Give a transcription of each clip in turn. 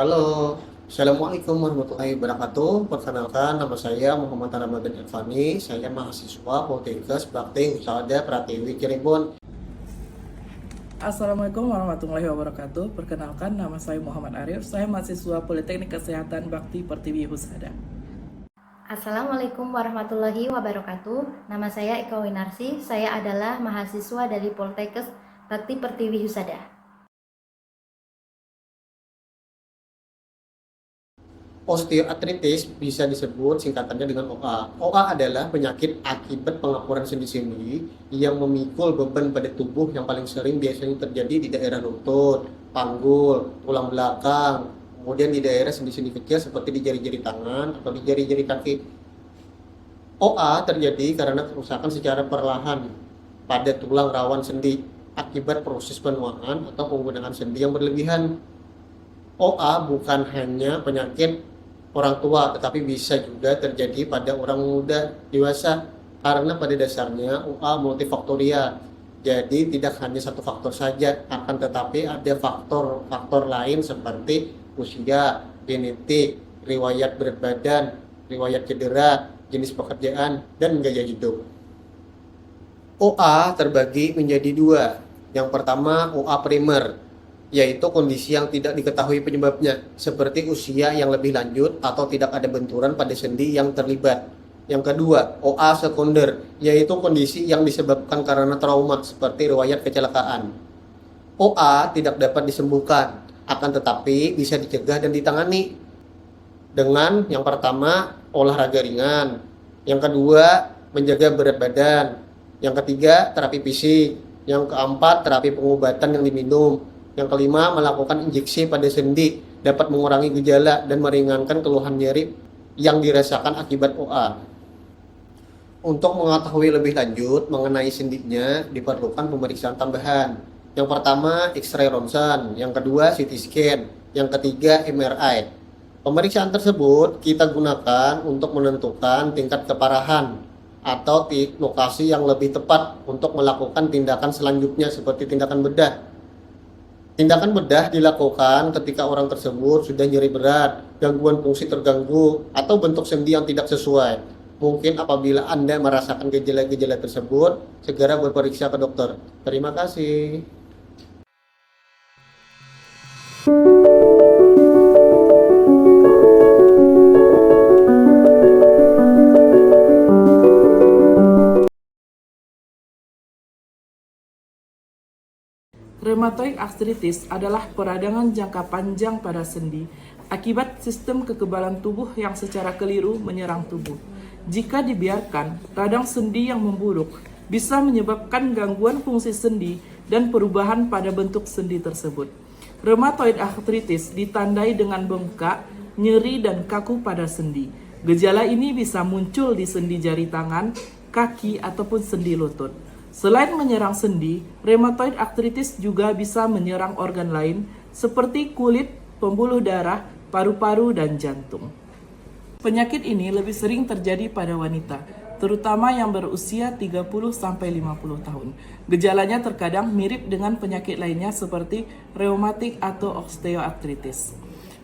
Halo, Assalamualaikum warahmatullahi wabarakatuh. Perkenalkan, nama saya Muhammad Ramadan Irfani. Saya mahasiswa Poltekkes Bakti Husada Pratiwi Cirebon. Assalamualaikum warahmatullahi wabarakatuh. Perkenalkan, nama saya Muhammad Arif. Saya mahasiswa Politeknik Kesehatan Bakti Pertiwi Husada. Assalamualaikum warahmatullahi wabarakatuh. Nama saya Eka Winarsi. Saya adalah mahasiswa dari Poltekkes Bakti Pertiwi Husada. Osteoartritis bisa disebut singkatannya dengan OA. OA adalah penyakit akibat pengapuran sendi-sendi yang memikul beban pada tubuh yang paling sering biasanya terjadi di daerah lutut, panggul, tulang belakang, kemudian di daerah sendi-sendi kecil seperti di jari-jari tangan atau di jari-jari kaki. OA terjadi karena kerusakan secara perlahan pada tulang rawan sendi akibat proses penuaan atau penggunaan sendi yang berlebihan. OA bukan hanya penyakit orang tua, tetapi bisa juga terjadi pada orang muda dewasa karena pada dasarnya OA multifaktorial. Jadi tidak hanya satu faktor saja, akan tetapi ada faktor-faktor lain seperti usia, genetik, riwayat berat badan, riwayat cedera, jenis pekerjaan, dan gaya hidup. OA terbagi menjadi dua. Yang pertama OA primer, yaitu kondisi yang tidak diketahui penyebabnya, seperti usia yang lebih lanjut atau tidak ada benturan pada sendi yang terlibat. Yang kedua, OA sekunder, yaitu kondisi yang disebabkan karena trauma, seperti riwayat kecelakaan. OA tidak dapat disembuhkan, akan tetapi bisa dicegah dan ditangani dengan yang pertama, olahraga ringan. Yang kedua, menjaga berat badan. Yang ketiga, terapi fisik. Yang keempat, terapi pengobatan yang diminum. Yang kelima, melakukan injeksi pada sendi dapat mengurangi gejala dan meringankan keluhan nyeri yang dirasakan akibat OA. Untuk mengetahui lebih lanjut mengenai sendinya, diperlukan pemeriksaan tambahan. Yang pertama, X-ray ronsen. Yang kedua, CT scan. Yang ketiga, MRI. Pemeriksaan tersebut kita gunakan untuk menentukan tingkat keparahan atau lokasi yang lebih tepat untuk melakukan tindakan selanjutnya seperti tindakan bedah. Tindakan bedah dilakukan ketika orang tersebut sudah nyeri berat, gangguan fungsi terganggu, atau bentuk sendi yang tidak sesuai. Mungkin apabila Anda merasakan gejala-gejala tersebut, segera berperiksa ke dokter. Terima kasih. Rheumatoid arthritis adalah peradangan jangka panjang pada sendi akibat sistem kekebalan tubuh yang secara keliru menyerang tubuh. Jika dibiarkan, radang sendi yang memburuk bisa menyebabkan gangguan fungsi sendi dan perubahan pada bentuk sendi tersebut. Rheumatoid arthritis ditandai dengan bengkak, nyeri, dan kaku pada sendi. Gejala ini bisa muncul di sendi jari tangan, kaki, ataupun sendi lutut. Selain menyerang sendi, rheumatoid arthritis juga bisa menyerang organ lain seperti kulit, pembuluh darah, paru-paru, dan jantung. Penyakit ini lebih sering terjadi pada wanita, terutama yang berusia 30-50 tahun. Gejalanya terkadang mirip dengan penyakit lainnya seperti reumatik atau osteoartritis.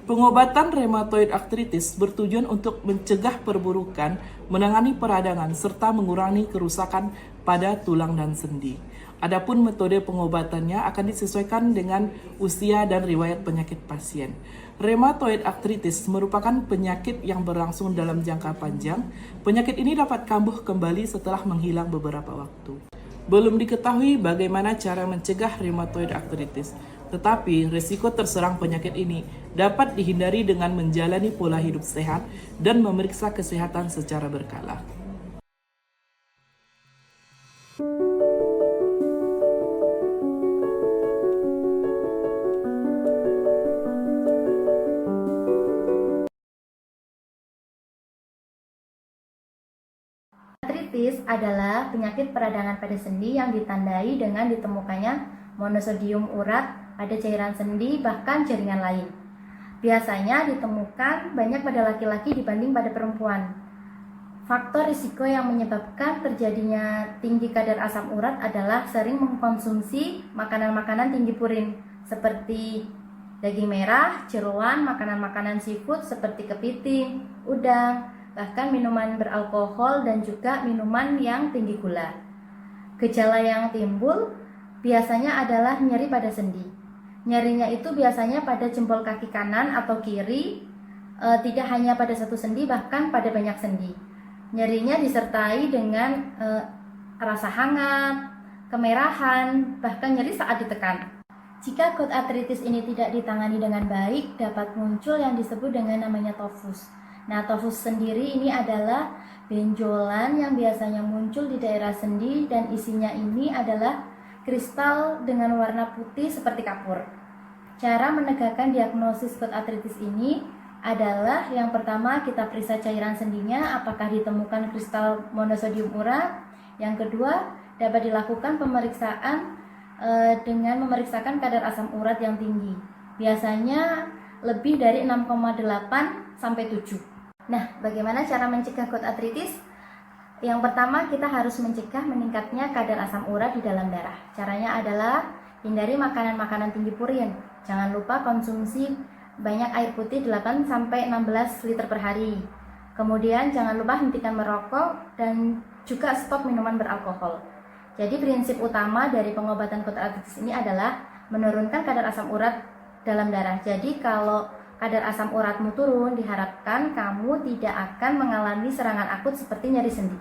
Pengobatan rheumatoid arthritis bertujuan untuk mencegah perburukan, menangani peradangan, serta mengurangi kerusakan pada tulang dan sendi. Adapun metode pengobatannya akan disesuaikan dengan usia dan riwayat penyakit pasien. Rheumatoid arthritis merupakan penyakit yang berlangsung dalam jangka panjang. Penyakit ini dapat kambuh kembali setelah menghilang beberapa waktu. Belum diketahui bagaimana cara mencegah rheumatoid arthritis, tetapi risiko terserang penyakit ini dapat dihindari dengan menjalani pola hidup sehat dan memeriksa kesehatan secara berkala. Artritis adalah penyakit peradangan pada sendi yang ditandai dengan ditemukannya monosodium urat pada cairan sendi bahkan jaringan lain. Biasanya ditemukan banyak pada laki-laki dibanding pada perempuan. Faktor risiko yang menyebabkan terjadinya tinggi kadar asam urat adalah sering mengkonsumsi makanan-makanan tinggi purin seperti daging merah, jeroan, makanan-makanan seafood seperti kepiting, udang, bahkan minuman beralkohol dan juga minuman yang tinggi gula. Gejala yang timbul biasanya adalah nyeri pada sendi. Nyerinya itu biasanya pada jempol kaki kanan atau kiri, tidak hanya pada satu sendi, bahkan pada banyak sendi. Nyerinya disertai dengan rasa hangat, kemerahan, bahkan nyeri saat ditekan. Jika gout arthritis ini tidak ditangani dengan baik, dapat muncul yang disebut dengan namanya tofus. Nah, tofus sendiri ini adalah benjolan yang biasanya muncul di daerah sendi dan isinya ini adalah kristal dengan warna putih seperti kapur. Cara menegakkan diagnosis gout arthritis ini adalah yang pertama kita periksa cairan sendinya apakah ditemukan kristal monosodium urat. Yang kedua, dapat dilakukan pemeriksaan dengan memeriksakan kadar asam urat yang tinggi. Biasanya lebih dari 6,8 sampai 7. Nah, bagaimana cara mencegah gout arthritis? Yang pertama, kita harus mencegah meningkatnya kadar asam urat di dalam darah. Caranya adalah hindari makanan-makanan tinggi purin. Jangan lupa konsumsi banyak air putih 8 sampai 16 liter per hari. Kemudian jangan lupa hentikan merokok dan juga stop minuman beralkohol. Jadi prinsip utama dari pengobatan gout arthritis ini adalah menurunkan kadar asam urat dalam darah. Jadi kalau kadar asam uratmu turun, diharapkan kamu tidak akan mengalami serangan akut seperti nyeri sendi.